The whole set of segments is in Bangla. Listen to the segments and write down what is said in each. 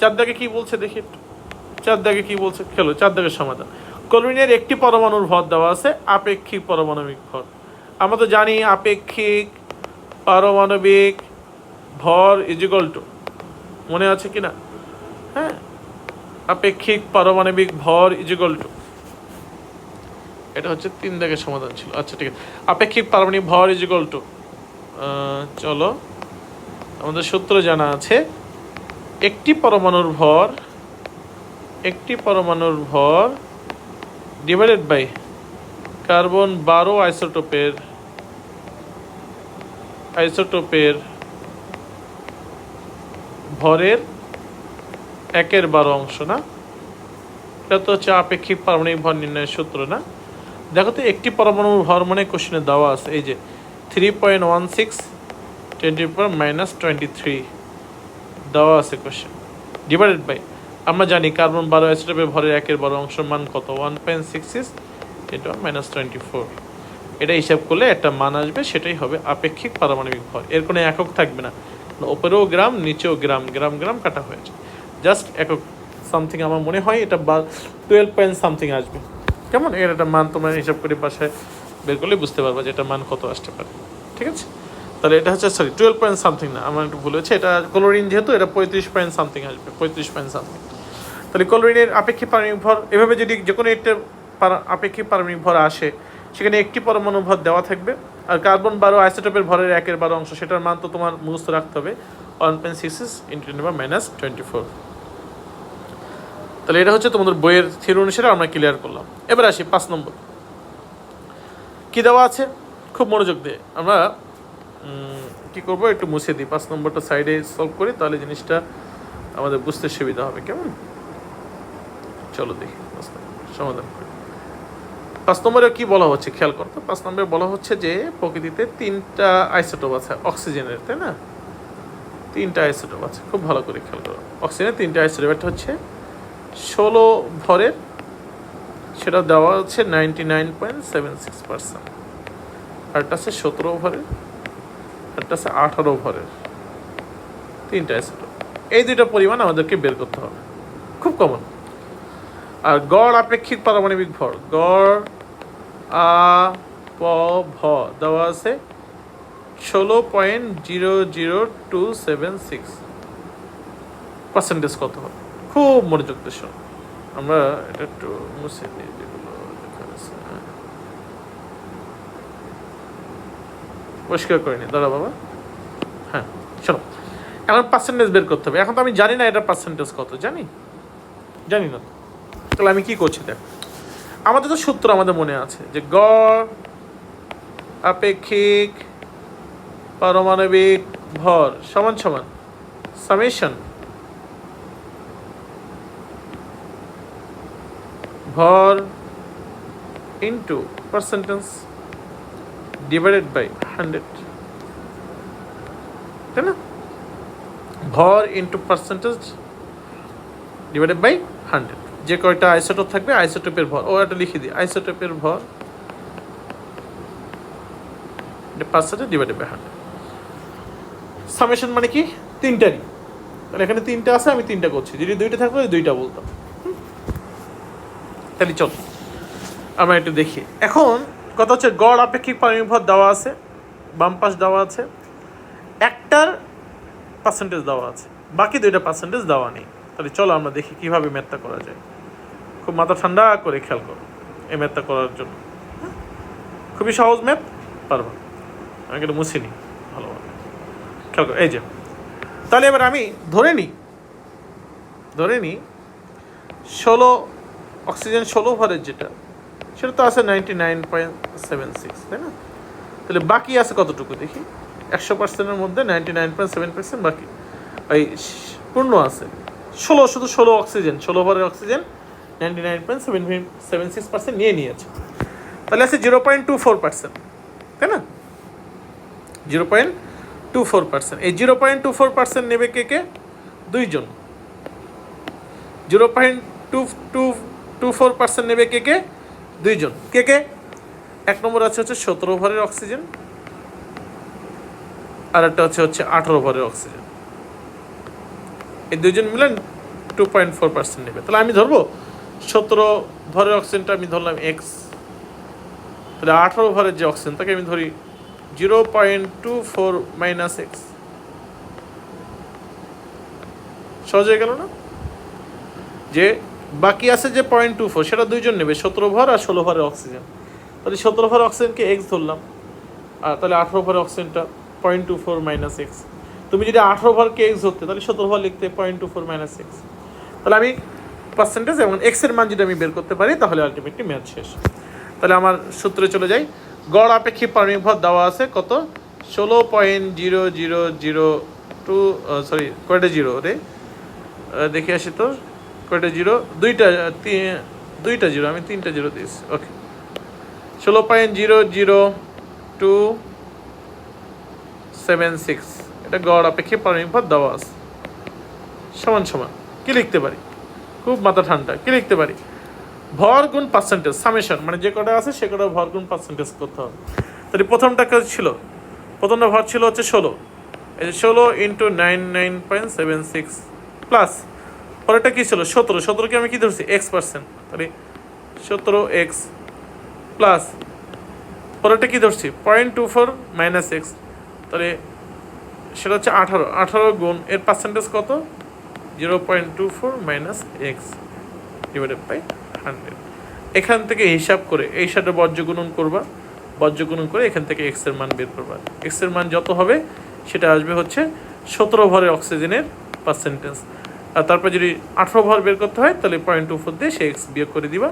4 দাগে কি বলছে দেখি, 4 দাগে কি বলছে, খেলো 4 দাগের সমাধান। ক্লোরিনের একটি পরমাণুর ভর দেওয়া আছে, আপেক্ষিক পারমাণবিক ভর। আমরা তো জানি আপেক্ষিক পারমাণবিক ভর ইজ ইকুয়াল টু, মনে আছে কি না? হ্যাঁ, আপেক্ষিক পারমাণবিক ভর ইজ ইকুয়াল টু, এটা হচ্ছে 3 দাগের সমাধান ছিল। আচ্ছা ঠিক আছে, আপেক্ষিক পারমাণবিক ভর ইজ ইকুয়াল টু, চলো আমাদের সূত্র জানা আছে, একটি পরমাণুর ভর ডিভাইডেড বাই কার্বন 12 আইসোটোপের ভরের 1/12 অংশ না? এটা তো হচ্ছে আপেক্ষিক পারমাণবিক ভর নির্ণয়ের সূত্র না? দেখো তো, একটি পরমাণুর ভর মানে কোশ্চেনে দেওয়া আছে, এই যে 3.16 10⁻⁻23 দেওয়া আছে কোশ্চেন, ডিভাইডেড বাই, আমরা জানি কার্বন 12 আইসোটোপের ভরের 1/12 অংশের মান কত, 1.66 × -24। এটা হিসাব করলে একটা মান আসবে, সেটাই হবে আপেক্ষিক পারমাণবিক ভর। এর কোনো একক থাকবে না, ওপরেও গ্রাম নিচেও গ্রাম, গ্রাম গ্রাম কাটা হয়েছে, জাস্ট একক সামথিং। আমার মনে হয় এটা 12 পয়েন্ট সামথিং আসবে। কেমন? এর একটা মান তোমরা হিসাব করে বাসায় বের করলে বুঝতে পারবা যে এটা মান কত আসতে পারে। ঠিক আছে, তাহলে এটা হচ্ছে, সরি 12 পয়েন্ট সামথিং না, আমার একটু ভুল হয়েছে, এটা ক্লোরিন যেহেতু এটা 35 পয়েন্ট সামথিং আসবে, 35 পয়েন্ট সামথিং। তাহলে ক্লোরিনের আপেক্ষিক পারমাণবিক ভর, এভাবে যদি যে কোনো একটা আপেক্ষিক পারমাণবিক ভর আসে, সেখানে একটি পরমাণু ভর দেওয়া থাকবে, আর কার্বন 12 আইসোটোপের ভরের 1/12 অংশ, সেটার মান তো তোমার মুখস্থ রাখতে হবে, 1.66 × 10⁻⁻24। তাহলে এটা হচ্ছে তোমাদের বইয়ের থিওরি অনুসারে আমরা ক্লিয়ার করলাম। এবার আসি 5 নম্বর, কি দেওয়া আছে, খুব মনোযোগ দিয়ে আমরা কি করবো, একটু মুছে দিই, 5 নম্বরটা সাইডে সলভ করি, তাহলে জিনিসটা আমাদের বুঝতে সুবিধা হবে। কেমন? চলো দেখি 5 নম্বর সমাধান করি। 5 নম্বরে কি বলা হচ্ছে খেয়াল করতো, 5 নম্বরে বলা হচ্ছে যে প্রকৃতিতে 3টা আইসোটোপ আছে অক্সিজেনের, তাই না? 3টা আইসোটোপ আছে, খুব ভালো করে খেয়াল করো। অক্সিজেনের 3টা আইসোটোপ, একটা হচ্ছে 16 ভরের, সেটা দেওয়া হচ্ছে 99.76%, আরটা আছে 17 ভরের, আরটা আছে 18 ভরের, 3টা আইসোটোপ। এই 2টা পরিমাণ আমাদেরকে বের করতে হবে, খুব কমন। আর গড় আপেক্ষিক পারমাণবিক ভর, গড় ভ দেওয়া আছে 16.00276, পার্সেন্টেজ কত হবে? খুব মনোযোগ দিয়ে শোনো, আমরা এটা একটু মুছে দিই যেগুলো লেখা আছে, পরিষ্কার করে নি, দাঁড়া বাবা। হ্যাঁ শোনো, এখন পার্সেন্টেজ বের করতে হবে। এখন তো আমি জানি না এটা পার্সেন্টেজ কত, জানি না, তাহলে আমি কি করছি দেখ, আমাদের তো সূত্র আমাদের মনে আছে যে গড় আপেক্ষিক পারমাণবিক ভর সমান সমান সামেশন ভর ইন্টু পার্সেন্টেজ ডিভাইডেড বাই 100, তাই না? ভর ইন্টু পার্সেন্টেজ ডিভাইডেড বাই 100, যে কয়টা আইসোটোপ থাকবে আইসোটোপের ভর, ও একটা লিখে দিই, আইসোটোপের ভর পার্সেন্টেজ ডিভাইডেড বাই 100। সামেশন মানে কি? 3টারই, তাহলে এখানে 3টা আছে, আমি 3টা করছি, যদি 2টা থাকতো 2টা বলতাম। তাহলে চল আমরা একটু দেখি। এখন কথা হচ্ছে গড় আপেক্ষিক পারমাণবিক ভর দেওয়া আছে, বাম পাশ দেওয়া আছে, একটার পার্সেন্টেজ দেওয়া আছে, বাকি 2টা পার্সেন্টেজ দেওয়া নেই। তাহলে চলো আমরা দেখি কিভাবে ম্যাথটা করা যায়। খুব মাথা ঠান্ডা করে খেয়াল করো এই ম্যাথটা করার জন্য, খুবই সহজ ম্যাথ, পারবো। আমি কিন্তু মুছে নিই ভালোভাবে, খেয়াল করো। এই যে, তাহলে এবার আমি ধরে নিই 16 অক্সিজেন 16 ভরের যেটা, সেটা তো আছে 99.76, তাই না? তাহলে বাকি আছে কতটুকু দেখি, 100%-এর মধ্যে 99.7% বাকি, এই পূর্ণ আছে 16, শুধু 16 অক্সিজেন, 16 ভরের অক্সিজেন 99.76% নিয়ে নিয়েছে। তাহলে আছে 0.24%, তাই না? 0.24%, এই 0.24% নেবে কে? 2 জন। 0.24% নেবে কে? 2 জন। কে? 1 নম্বর আছে হচ্ছে 17 ভরের অক্সিজেন, আর একটা হচ্ছে 18 ভরের অক্সিজেন। এই 2 জন মিলে 2.4% নেবে। তাহলে আমি ধরবো 17 ভরের অক্সিজেনটা আমি ধরলাম এক্স, তাহলে 18 ভরের যে অক্সিজেন তাকে আমি ধরি 0.24 মাইনাস এক্স। সহজ হয়ে গেল না? যে বাকি আছে যে 0.24 সেটা দুইজন নেবে, 17 ভর আর 16 ভরের অক্সিজেন। তাহলে 17 ভরের অক্সিজেনকে এক্স ধরলাম, আর তাহলে 18 ভরের অক্সিজেনটা 0.24 মাইনাস এক্স। তুমি যদি 18 ভরকে এক্স ধরতে তাহলে 17 ভর লিখতে 0.24 মাইনাস এক্স। তাহলে আমি পার্সেন্টেজ এবং এক্সের মান যদি আমি বের করতে পারি তাহলে আলটিমেটলি ম্যাথ শেষ। তাহলে আমার সূত্রে চলে যাই। গড় আপেক্ষিক পারমাণবিক ভর দেওয়া আছে কত? 16.0002, সরি কয়টা জিরো রে, দেখে আসি তো কয়টা জিরো, দুইটা জিরো, আমি 3টা জিরো দিয়েছি। ওকে, 16.00276, এটা গড় আপেক্ষিক পারমাণবিক ভর দেওয়া আছে। সমান সমান কি লিখতে পারি? খুব মাথা ঠান্ডা, কি লিখতে পারি? ভর গুণ পার্সেন্টেজ, সামেশন, মানে যে কটা আছে সে কটা ভর গুণ পার্সেন্টেজ করতে হবে। তাহলে প্রথমটা ছিল, প্রথমটা ভর ছিল হচ্ছে 16, এই যে 16 ইন্টু 99.76 প্লাস পরেরটা কী ছিল 17, 17কে আমি কী ধরছি এক্স পার্সেন্ট, তাহলে 17 এক্স প্লাস পরেরটা কী ধরছি 0.24 মাইনাস এক্স, তাহলে সেটা হচ্ছে 18, 18 গুণ এর পার্সেন্টেজ কত 0.24 মাইনাস এক্স ডিভাইডেড বাই 100। এখান থেকে হিসাব করে এই সাথে বর্জ্য গুণন করবা, বর্জ্য গুণন করে এখান থেকে এক্স এর মান বের করবা। এক্স এর মান যত হবে সেটা আসবে হচ্ছে 17 ভরের অক্সিজেনের পার্সেন্টেজ। আর তারপর যদি 18 ভর বের করতে হয় তাহলে 0.24 দিয়ে সে এক্স বিয়োগ করে দিবা,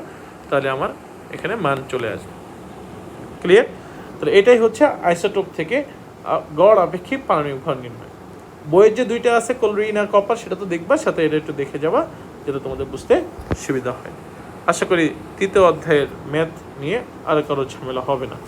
তাহলে আমার এখানে মান চলে আসবে। ক্লিয়ার? তাহলে এটাই হচ্ছে আইসোটোপ থেকে গড় আপেক্ষিক পারমাণবিক ভর নির্ণয়। বইয়ের যে দুইটা আছে ক্লোরিন আর কপার সেটা তো দেখবা, সাথে এটা একটু দেখে যাবা যেটা তোমাদের বুঝতে সুবিধা হয়। আশা করি তৃতীয় অধ্যায়ের ম্যাথ নিয়ে আর কারো ঝামেলা হবে না।